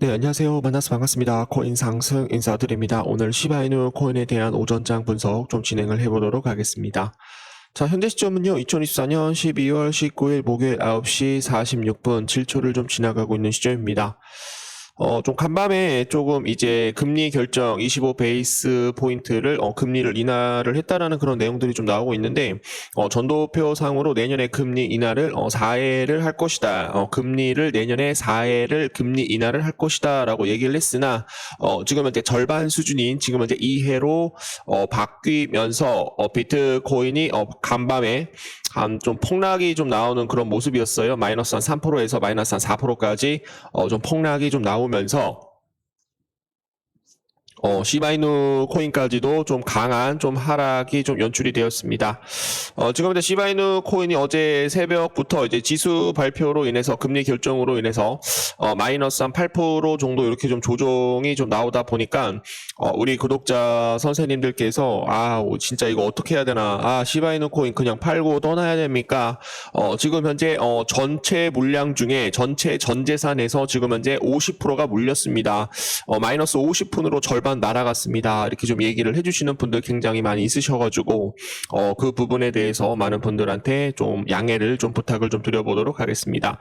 네, 안녕하세요. 만나서 반갑습니다. 코인 상승 인사드립니다. 오늘 시바이누 코인에 대한 오전장 분석 좀 진행을 해보도록 하겠습니다. 자, 현재 시점은요, 2024년 12월 19일 목요일 9시 46분 7초를 좀 지나가고 있는 시점입니다. 좀 간밤에 조금 이제 금리 결정 25 베이스 포인트를 금리를 인하를 했다라는 그런 내용들이 좀 나오고 있는데 전도표 상으로 내년에 금리 인하를 4회를 할 것이다. 금리를 내년에 4회를 금리 인하를 할 것이다라고 얘기를 했으나 지금은 이제 절반 수준인 지금은 이제 2회로 바뀌면서 비트코인이 간밤에 한 좀 폭락이 좀 나오는 그런 모습이었어요. 마이너스 한 3%에서 마이너스 한 4%까지 좀 폭락이 좀 나오면서 시바이누 코인까지도 좀 강한 좀 하락이 좀 연출이 되었습니다. 지금 이제 시바이누 코인이 어제 새벽부터 이제 지수 발표로 인해서 금리 결정으로 인해서 마이너스 한 8% 정도 이렇게 좀 조정이 좀 나오다 보니까 우리 구독자 선생님들께서 진짜 이거 어떻게 해야 되나, 시바이누 코인 그냥 팔고 떠나야 됩니까? 지금 현재 전체 물량 중에 전체 전 재산에서 지금 현재 50%가 물렸습니다. 마이너스 50%로 절반 날아갔습니다. 이렇게 좀 얘기를 해주시는 분들 굉장히 많이 있으셔가지고 그 부분에 대해서 많은 분들한테 좀 양해를 좀 부탁을 좀 드려보도록 하겠습니다.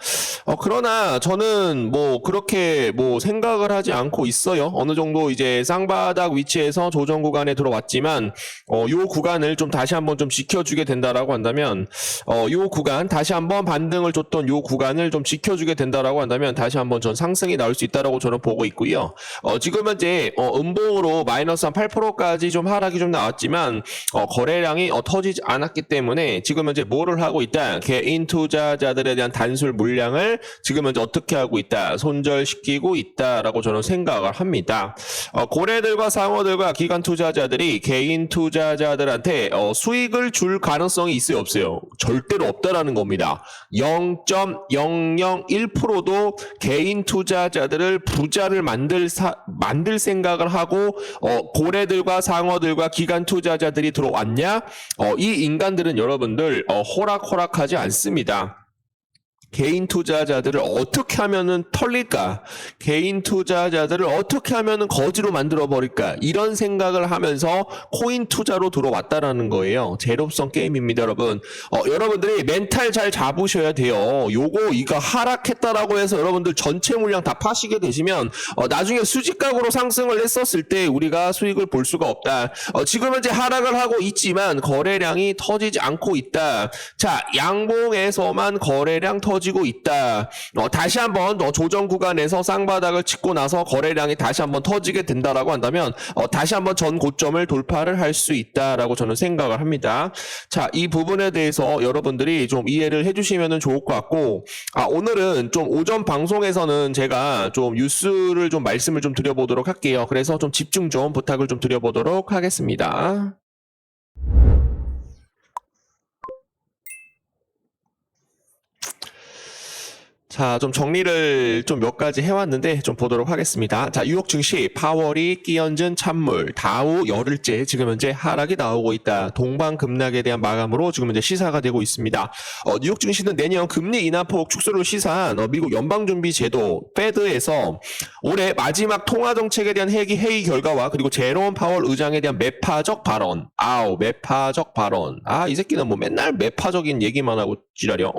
그러나 저는 뭐 그렇게 뭐 생각을 하지 않고 있어요. 어느 정도 이제 쌍바닥 위치에서 조정 구간에 들어왔지만 요 구간을 좀 다시 한번 좀 지켜주게 된다라고 한다면 요 구간 다시 한번 반등을 줬던 요 구간을 좀 지켜주게 된다라고 한다면 다시 한번 전 상승이 나올 수 있다라고 저는 보고 있고요. 지금 현재 음봉으로 마이너스 한 8%까지 좀 하락이 좀 나왔지만 거래량이 터지지 않았기 때문에 지금 현재 뭐를 하고 있다? 개인 투자자들에 대한 단술 물량을 지금 현재 어떻게 하고 있다? 손절시키고 있다라고 저는 생각을 합니다. 고래들과 상어들과 기관 투자자들이 개인 투자자들한테 수익을 줄 가능성이 있어요, 없어요? 절대로 없다라는 겁니다. 0.001%도 개인 투자자들을 부자를 만들 생각을 하고 고래들과 상어들과 기관 투자자들이 들어왔냐? 이 인간들은 여러분들 호락호락하지 않습니다. 개인 투자자들을 어떻게 하면은 털릴까? 개인 투자자들을 어떻게 하면은 거지로 만들어 버릴까? 이런 생각을 하면서 코인 투자로 들어왔다라는 거예요. 제로성 게임입니다, 여러분. 여러분들이 멘탈 잘 잡으셔야 돼요. 이거 하락했다라고 해서 여러분들 전체 물량 다 파시게 되시면 나중에 수직각으로 상승을 했었을 때 우리가 수익을 볼 수가 없다. 지금은 이제 하락을 하고 있지만 거래량이 터지지 않고 있다. 자, 양봉에서만 거래량 터지고 있다. 다시 한번 조정 구간에서 쌍바닥을 짚고 나서 거래량이 다시 한번 터지게 된다라고 한다면 다시 한번 전 고점을 돌파를 할 수 있다라고 저는 생각을 합니다. 자, 이 부분에 대해서 여러분들이 좀 이해를 해주시면 좋을 것 같고, 오늘은 좀 오전 방송에서는 제가 좀 뉴스를 좀 말씀을 좀 드려보도록 할게요. 그래서 좀 집중 좀 부탁을 좀 드려보도록 하겠습니다. 자, 좀 정리를 좀 몇 가지 해왔는데 좀 보도록 하겠습니다. 자, 뉴욕 증시 파월이 끼얹은 찬물, 다우 열흘째 지금 현재 하락이 나오고 있다. 동반 급락에 대한 마감으로 지금 현재 시사가 되고 있습니다. 뉴욕 증시는 내년 금리 인하폭 축소를 시사한 미국 연방준비제도 페드에서 올해 마지막 통화 정책에 대한 회의 결과와 그리고 제롬 파월 의장에 대한 매파적 발언. 매파적 발언. 이 새끼는 뭐 맨날 매파적인 얘기만 하고 지랄이요.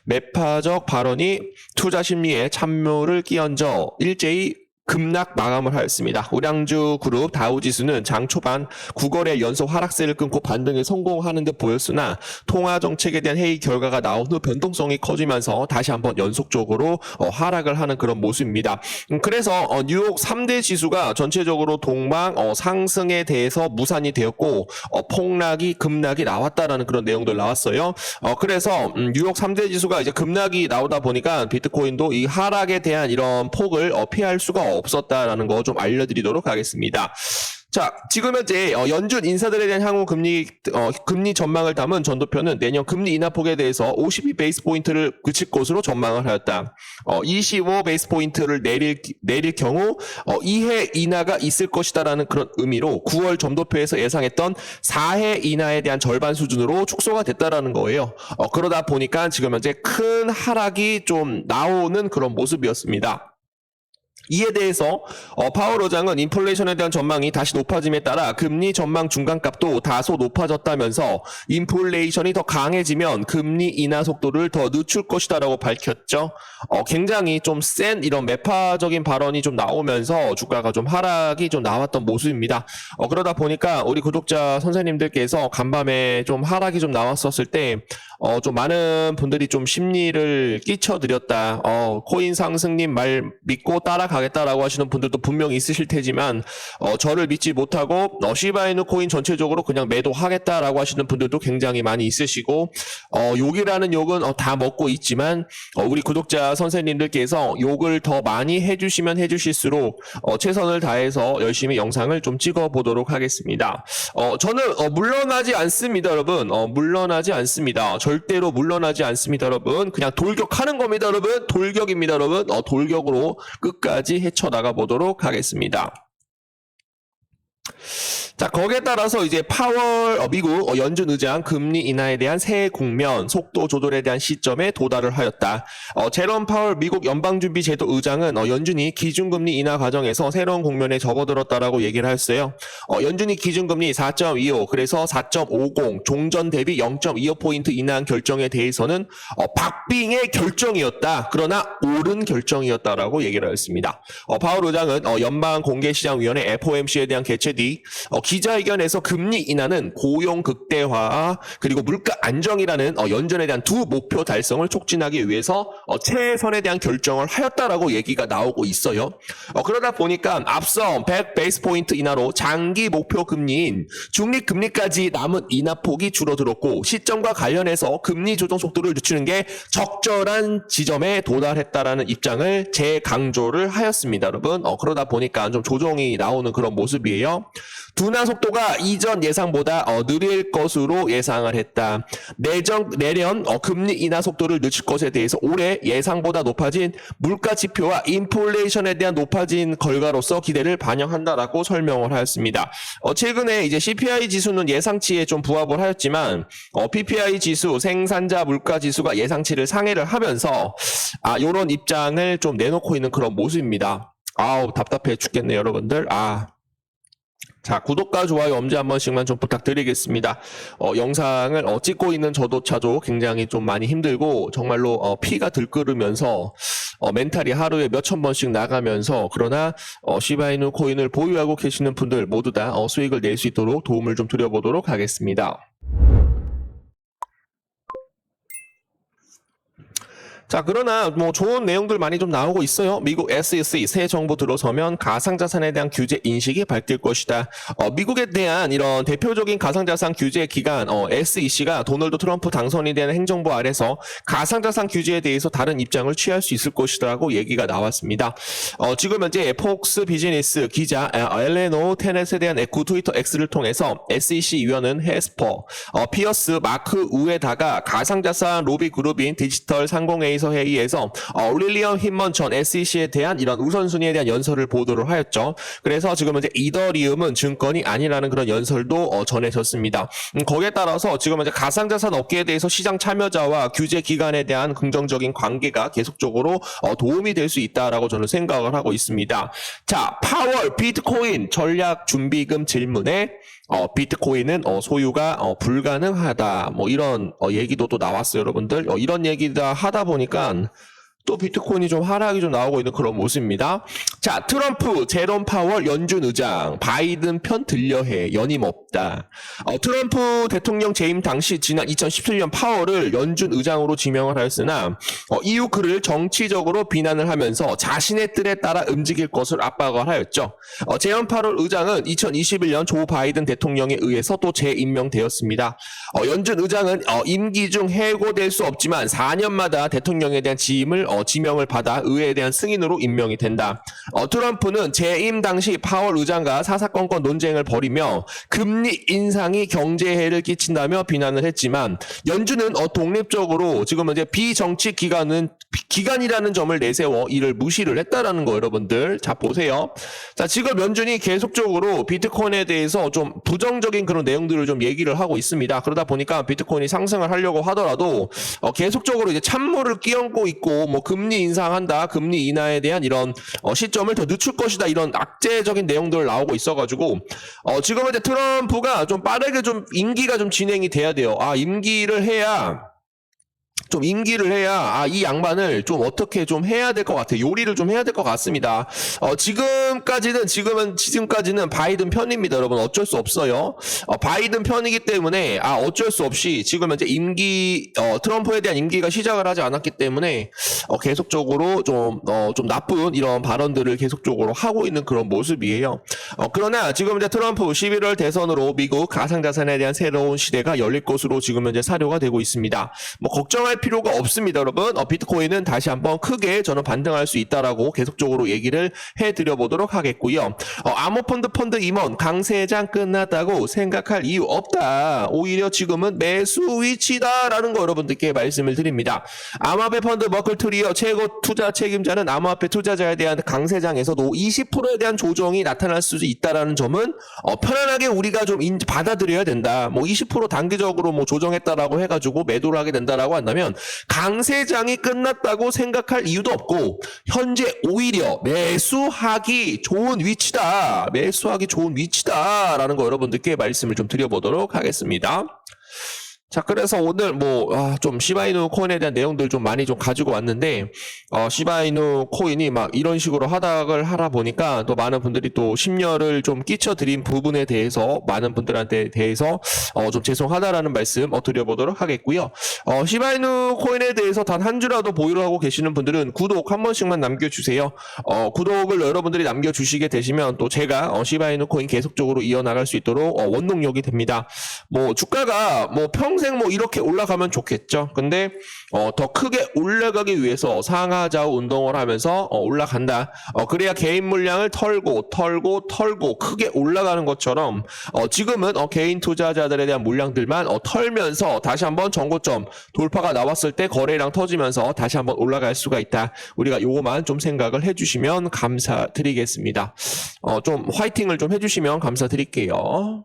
매파적 발언이 투자 심리에 참묘를 끼얹어 일제히 급락 마감을 하였습니다. 우량주 그룹 다우지수는 장 초반 9거래 연속 하락세를 끊고 반등에 성공하는 듯 보였으나 통화 정책에 대한 회의 결과가 나온 후 변동성이 커지면서 다시 한번 연속적으로 하락을 하는 그런 모습입니다. 그래서 뉴욕 3대 지수가 전체적으로 동방 상승에 대해서 무산이 되었고 폭락이 급락이 나왔다라는 그런 내용들 나왔어요. 그래서 뉴욕 3대 지수가 이제 급락이 나오다 보니까 비트코인도 이 하락에 대한 이런 폭을 피할 수가 없었다라는 거 좀 알려드리도록 하겠습니다. 자, 지금 현재 연준 인사들에 대한 향후 금리 전망을 담은 전도표는 내년 금리 인하폭에 대해서 52 베이스 포인트를 그칠 것으로 전망을 하였다. 25 베이스 포인트를 내릴 경우 2회 인하가 있을 것이다라는 그런 의미로 9월 전도표에서 예상했던 4회 인하에 대한 절반 수준으로 축소가 됐다라는 거예요. 그러다 보니까 지금 현재 큰 하락이 좀 나오는 그런 모습이었습니다. 이에 대해서 파월 의장은 인플레이션에 대한 전망이 다시 높아짐에 따라 금리 전망 중간값도 다소 높아졌다면서 인플레이션이 더 강해지면 금리 인하 속도를 더 늦출 것이다라고 밝혔죠. 굉장히 좀 센 이런 매파적인 발언이 좀 나오면서 주가가 좀 하락이 좀 나왔던 모습입니다. 그러다 보니까 우리 구독자 선생님들께서 간밤에 좀 하락이 좀 나왔었을 때 좀 많은 분들이 좀 심리를 끼쳐드렸다. 코인 상승님 말 믿고 따라가겠다라고 하시는 분들도 분명히 있으실 테지만 저를 믿지 못하고 시바이누 코인 전체적으로 그냥 매도하겠다라고 하시는 분들도 굉장히 많이 있으시고 욕이라는 욕은 다 먹고 있지만 우리 구독자 선생님들께서 욕을 더 많이 해주시면 해주실수록 최선을 다해서 열심히 영상을 좀 찍어보도록 하겠습니다. 저는 물러나지 않습니다, 여러분. 물러나지 않습니다. 절대로 물러나지 않습니다, 여러분. 그냥 돌격하는 겁니다, 여러분. 돌격입니다, 여러분. 돌격으로 끝까지 헤쳐나가 보도록 하겠습니다. 자, 거기에 따라서 이제 파월 미국 연준 의장 금리 인하에 대한 새 국면 속도 조절에 대한 시점에 도달을 하였다. 제롬 파월 미국 연방준비제도 의장은 연준이 기준금리 인하 과정에서 새로운 국면에 접어들었다라고 얘기를 하였어요. 연준이 기준금리 4.25 그래서 4.50 종전 대비 0.25포인트 인하한 결정에 대해서는 박빙의 결정이었다. 그러나 옳은 결정이었다라고 얘기를 하였습니다. 파월 의장은 연방공개시장위원회 FOMC에 대한 개최 뒤 기자회견에서 금리 인하는 고용 극대화 그리고 물가 안정이라는 연준에 대한 두 목표 달성을 촉진하기 위해서 최선에 대한 결정을 하였다라고 얘기가 나오고 있어요. 그러다 보니까 앞서 100 베이스 포인트 인하로 장기 목표 금리인 중립 금리까지 남은 인하폭이 줄어들었고 시점과 관련해서 금리 조정 속도를 늦추는 게 적절한 지점에 도달했다라는 입장을 재강조를 하였습니다, 여러분. 그러다 보니까 좀 조정이 나오는 그런 모습이에요. 둔화 속도가 이전 예상보다 느릴 것으로 예상을 했다. 내년 금리 인하 속도를 늦출 것에 대해서 올해 예상보다 높아진 물가 지표와 인플레이션에 대한 높아진 결과로서 기대를 반영한다라고 설명을 하였습니다. 최근에 이제 CPI 지수는 예상치에 좀 부합을 하였지만 PPI 지수 생산자 물가 지수가 예상치를 상회를 하면서 이런 입장을 좀 내놓고 있는 그런 모습입니다. 아우 답답해 죽겠네요, 여러분들. 자, 구독과 좋아요 엄지 한 번씩만 좀 부탁드리겠습니다. 영상을 찍고 있는 저조차도 굉장히 좀 많이 힘들고 정말로 피가 들끓으면서 멘탈이 하루에 몇천 번씩 나가면서 그러나 시바이누 코인을 보유하고 계시는 분들 모두 다 수익을 낼 수 있도록 도움을 좀 드려보도록 하겠습니다. 자, 그러나 뭐 좋은 내용들 많이 좀 나오고 있어요. 미국 SEC 새 정부 들어서면 가상자산에 대한 규제 인식이 바뀔 것이다. 미국에 대한 이런 대표적인 가상자산 규제 기관 SEC가 도널드 트럼프 당선이 되는 행정부 아래서 가상자산 규제에 대해서 다른 입장을 취할 수 있을 것이라고 얘기가 나왔습니다. 지금 현재 폭스 비즈니스 기자 엘레노 테넷에 대한 트위터 X를 통해서 SEC 위원은 헤스퍼, 피어스, 마크 우에다가 가상자산 로비 그룹인 디지털 상공회의 회의에서 윌리엄 힌먼 전 SEC에 대한 이런 우선순위에 대한 연설을 보도를 하였죠. 그래서 지금 이제 이더리움은 증권이 아니라는 그런 연설도 전해졌습니다. 거기에 따라서 지금 이제 가상자산 업계에 대해서 시장 참여자와 규제 기관에 대한 긍정적인 관계가 계속적으로 도움이 될 수 있다라고 저는 생각을 하고 있습니다. 자, 파월 비트코인 전략 준비금 질문에 비트코인은 소유가 불가능하다. 뭐 이런 얘기도 또 나왔어요, 여러분들. 이런 얘기 다 하다 보니까 또 비트코인이 좀 하락이 좀 나오고 있는 그런 모습입니다. 자, 트럼프, 제롬 파월 연준 의장, 바이든 편 들려해, 연임없다. 트럼프 대통령 재임 당시 지난 2017년 파월을 연준 의장으로 지명을 하였으나 이후 그를 정치적으로 비난을 하면서 자신의 뜻에 따라 움직일 것을 압박을 하였죠. 제롬 파월 의장은 2021년 조 바이든 대통령에 의해서 또 재임명되었습니다. 연준 의장은 임기 중 해고될 수 없지만 4년마다 대통령에 대한 지명을 받아 의회에 대한 승인으로 임명이 된다. 트럼프는 재임 당시 파월 의장과 사사건건 논쟁을 벌이며 금리 인상이 경제해를 끼친다며 비난을 했지만 연준은 독립적으로 지금 이제 비정치 기간이라는 점을 내세워 이를 무시를 했다라는 거 여러분들. 자 보세요. 자 지금 연준이 계속적으로 비트코인에 대해서 좀 부정적인 그런 내용들을 좀 얘기를 하고 있습니다. 그러다 보니까 비트코인이 상승을 하려고 하더라도 계속적으로 이제 찬물을 끼얹고 있고 뭐 금리 인상한다, 금리 인하에 대한 이런 시점을 더 늦출 것이다 이런 악재적인 내용들 나오고 있어가지고 지금 이제 트럼프가 좀 빠르게 좀 임기가 좀 진행이 돼야 돼요. 임기를 해야. 이 양반을 좀 어떻게 좀 해야 될 것 같아요. 요리를 좀 해야 될 것 같습니다. 지금까지는 바이든 편입니다. 여러분 어쩔 수 없어요. 바이든 편이기 때문에 어쩔 수 없이 지금 현재 트럼프에 대한 임기가 시작을 하지 않았기 때문에 계속적으로 좀 나쁜 이런 발언들을 계속적으로 하고 있는 그런 모습이에요. 그러나 지금 이제 트럼프 11월 대선으로 미국 가상자산에 대한 새로운 시대가 열릴 것으로 지금 현재 사료가 되고 있습니다. 뭐 걱정할 필요가 없습니다, 여러분. 비트코인은 다시 한번 크게 저는 반등할 수 있다라고 계속적으로 얘기를 해드려 보도록 하겠고요. 암호펀드 임원 강세장 끝났다고 생각할 이유 없다. 오히려 지금은 매수 위치다라는 거 여러분들께 말씀을 드립니다. 암호화폐 펀드 머클트리어 최고 투자 책임자는 암호화폐 투자자에 대한 강세장에서도 20%에 대한 조정이 나타날 수 있다라는 점은 편안하게 우리가 좀 받아들여야 된다. 뭐 20% 단기적으로 뭐 조정했다라고 해가지고 매도를 하게 된다라고 한다면 강세장이 끝났다고 생각할 이유도 없고 현재 오히려 매수하기 좋은 위치다라는 거 여러분들께 말씀을 좀 드려보도록 하겠습니다. 자, 그래서 오늘 좀 시바이누 코인에 대한 내용들 좀 많이 좀 가지고 왔는데, 시바이누 코인이 막 이런 식으로 하락을 하다 보니까 또 많은 분들이 또 심려를 좀 끼쳐드린 부분에 대해서 많은 분들한테 대해서 좀 죄송하다라는 말씀 드려보도록 하겠고요. 시바이누 코인에 대해서 단 한 주라도 보유를 하고 계시는 분들은 구독 한 번씩만 남겨주세요. 구독을 여러분들이 남겨주시게 되시면 또 제가 시바이누 코인 계속적으로 이어나갈 수 있도록 원동력이 됩니다. 뭐 주가가 평생 이렇게 올라가면 좋겠죠. 근데 더 크게 올라가기 위해서 상하좌우 운동을 하면서 올라간다. 그래야 개인 물량을 털고 크게 올라가는 것처럼 지금은 개인 투자자들에 대한 물량들만 털면서 다시 한번 정고점 돌파가 나왔을 때 거래량 터지면서 다시 한번 올라갈 수가 있다. 우리가 요거만 좀 생각을 해주시면 감사드리겠습니다. 좀 화이팅을 좀 해주시면 감사드릴게요.